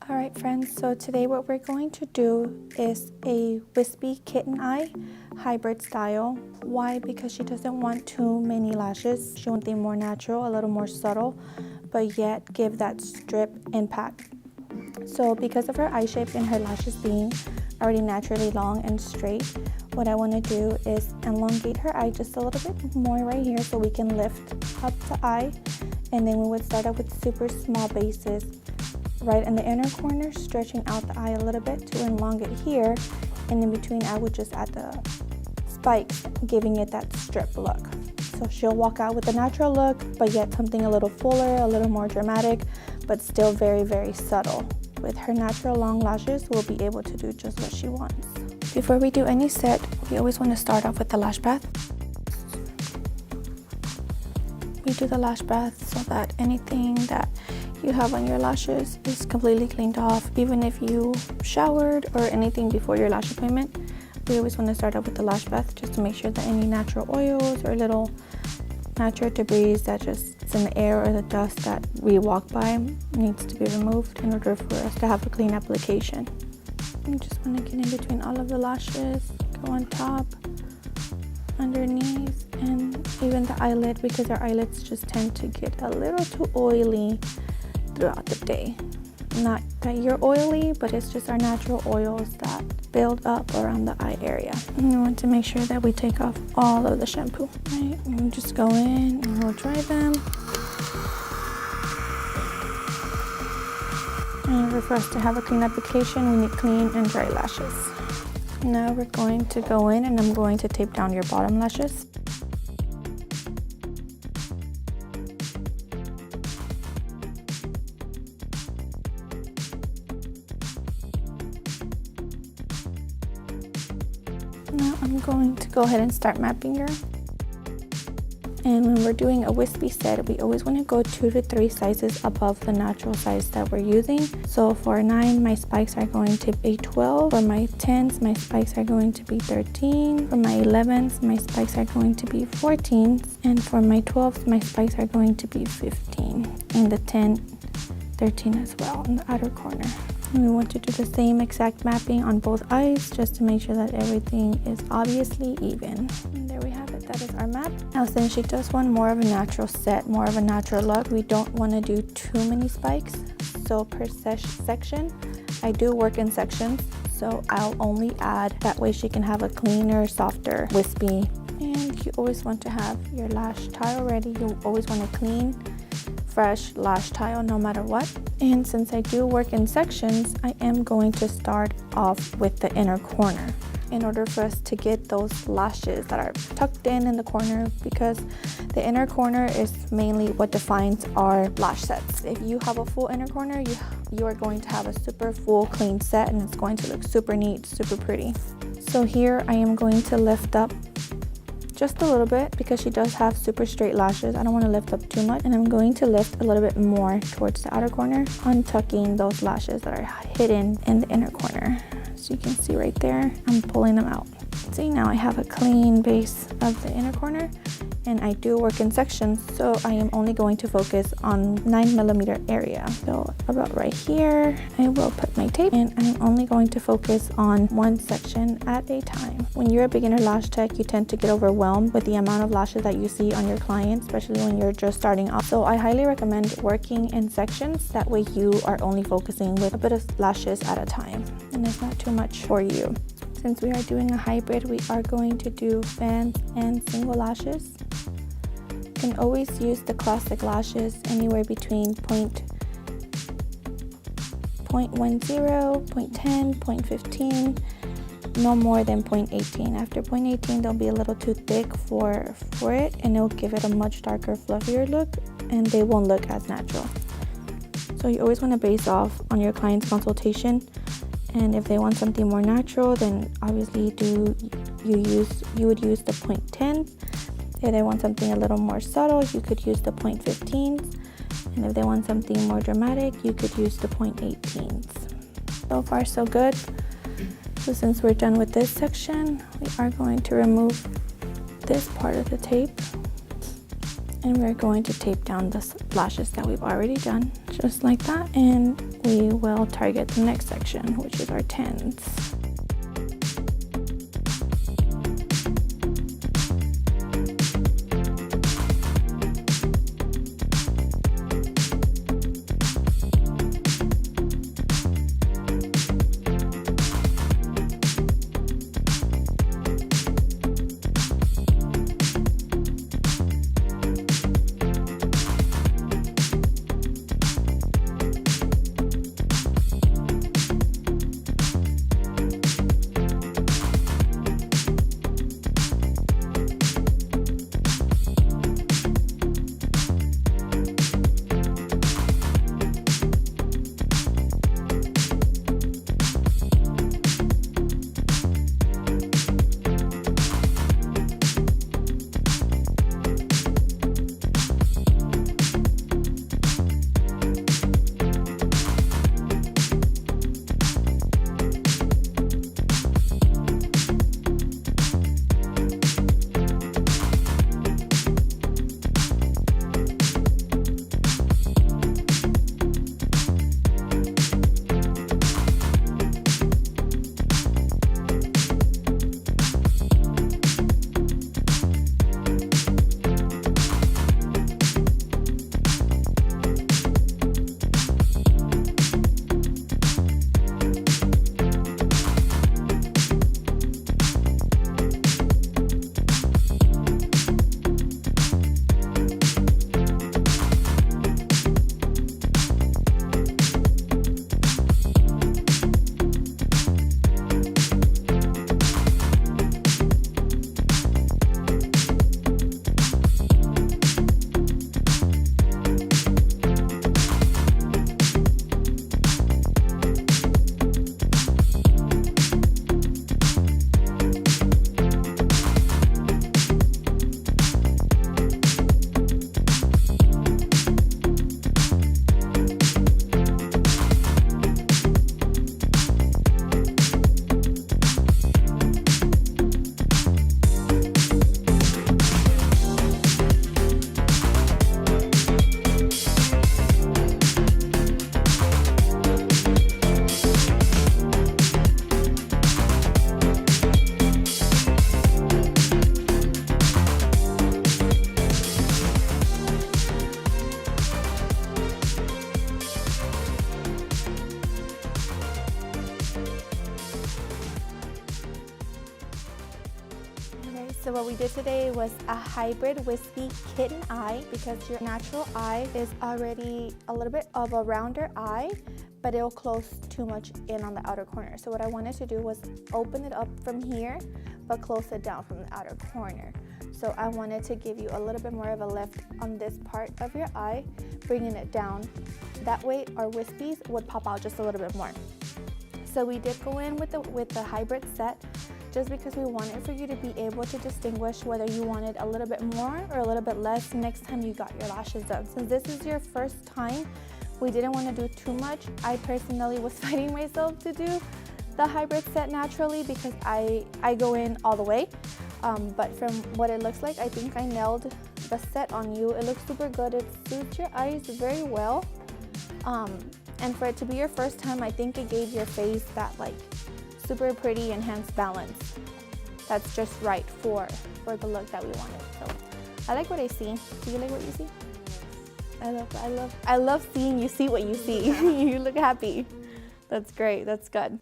Alright friends, so today what we're going to do is a wispy kitten eye hybrid style. Why? Because she doesn't want too many lashes. She wants something more natural, a little more subtle, but yet give that strip impact. So because of her eye shape and her lashes being already naturally long and straight, what I want to do is elongate her eye just a little bit more right here so we can lift up the eye, and then we would start out with super small bases right in the inner corner, stretching out the eye a little bit to elongate here, and in between I would just add the spikes, giving it that strip look. So she'll walk out with a natural look, but yet something a little fuller, a little more dramatic, but still very, very subtle. With her natural long lashes, we'll be able to do just what she wants. Before we do any set, we always want to start off with the lash bath. We do the lash bath so that anything that you have on your lashes is completely cleaned off. Even if you showered or anything before your lash appointment, we always want to start off with the lash bath just to make sure that any natural oils or little natural debris that just is in the air or the dust that we walk by needs to be removed in order for us to have a clean application. You just want to get in between all of the lashes, go on top, underneath, and even the eyelid, because our eyelids just tend to get a little too oily throughout the day. Not that you're oily, but it's just our natural oils that build up around the eye area. And we want to make sure that we take off all of the shampoo. Right, and we'll just go in and we'll dry them. In order for us to have a clean application, we need clean and dry lashes. Now we're going to go in and I'm going to tape down your bottom lashes. Now I'm going to go ahead and start mapping her. And when we're doing a wispy set, we always want to go 2 to 3 sizes above the natural size that we're using. So for 9, my spikes are going to be 12. For my 10s, my spikes are going to be 13. For my 11s, my spikes are going to be 14. And for my 12s, my spikes are going to be 15. And the 10, 13 as well in the outer corner. And we want to do the same exact mapping on both eyes just to make sure that everything is obviously even. And there we have it, that is our map. Now since she does want more of a natural set, more of a natural look, we don't want to do too many spikes. So per section, I do work in sections, so I'll only add, that way she can have a cleaner, softer, wispy. And you always want to have your lash tile ready. You always want to clean, fresh lash tile no matter what. And since I do work in sections, I am going to start off with the inner corner in order for us to get those lashes that are tucked in the corner, because the inner corner is mainly what defines our lash sets. If you have a full inner corner, you are going to have a super full clean set, and it's going to look super neat, super pretty. So here I am going to lift up just a little bit because she does have super straight lashes. I don't want to lift up too much, and I'm going to lift a little bit more towards the outer corner, untucking those lashes that are hidden in the inner corner. So you can see right there, I'm pulling them out. See, now I have a clean base of the inner corner, and I do work in sections, so I am only going to focus on 9mm area. So about right here, I will put my tape, and I'm only going to focus on one section at a time. When you're a beginner lash tech, you tend to get overwhelmed with the amount of lashes that you see on your clients, especially when you're just starting off. So I highly recommend working in sections. That way you are only focusing with a bit of lashes at a time, and it's not too much for you. Since we are doing a hybrid, we are going to do bands and single lashes. You can always use the classic lashes anywhere between 0.10, 0.10, 0.15, no more than 0.18. After 0.18, they'll be a little too thick for it, and it'll give it a much darker, fluffier look, and they won't look as natural. So you always want to base off on your client's consultation. And if they want something more natural, then obviously you would use the 0.10. If they want something a little more subtle, you could use the 0.15. And if they want something more dramatic, you could use the 0.18. So far so good. So since we're done with this section, we are going to remove this part of the tape, and we're going to tape down the lashes that we've already done, just like that. And we will target the next section, which is our 10s. So what we did today was a hybrid wispy kitten eye, because your natural eye is already a little bit of a rounder eye, but it'll close too much in on the outer corner. So what I wanted to do was open it up from here, but close it down from the outer corner. So I wanted to give you a little bit more of a lift on this part of your eye, bringing it down. That way our wispies would pop out just a little bit more. So we did go in with the hybrid set, just because we wanted for you to be able to distinguish whether you wanted a little bit more or a little bit less next time you got your lashes done. Since this is your first time, we didn't want to do too much. I personally was fighting myself to do the hybrid set naturally, because I go in all the way. But from what it looks like, I think I nailed the set on you. It looks super good. It suits your eyes very well. And for it to be your first time, I think it gave your face that like super pretty enhanced balance. That's just right for the look that we wanted. So I like what I see. Do you like what you see? I love seeing you see what you see. You look happy. That's great. That's good.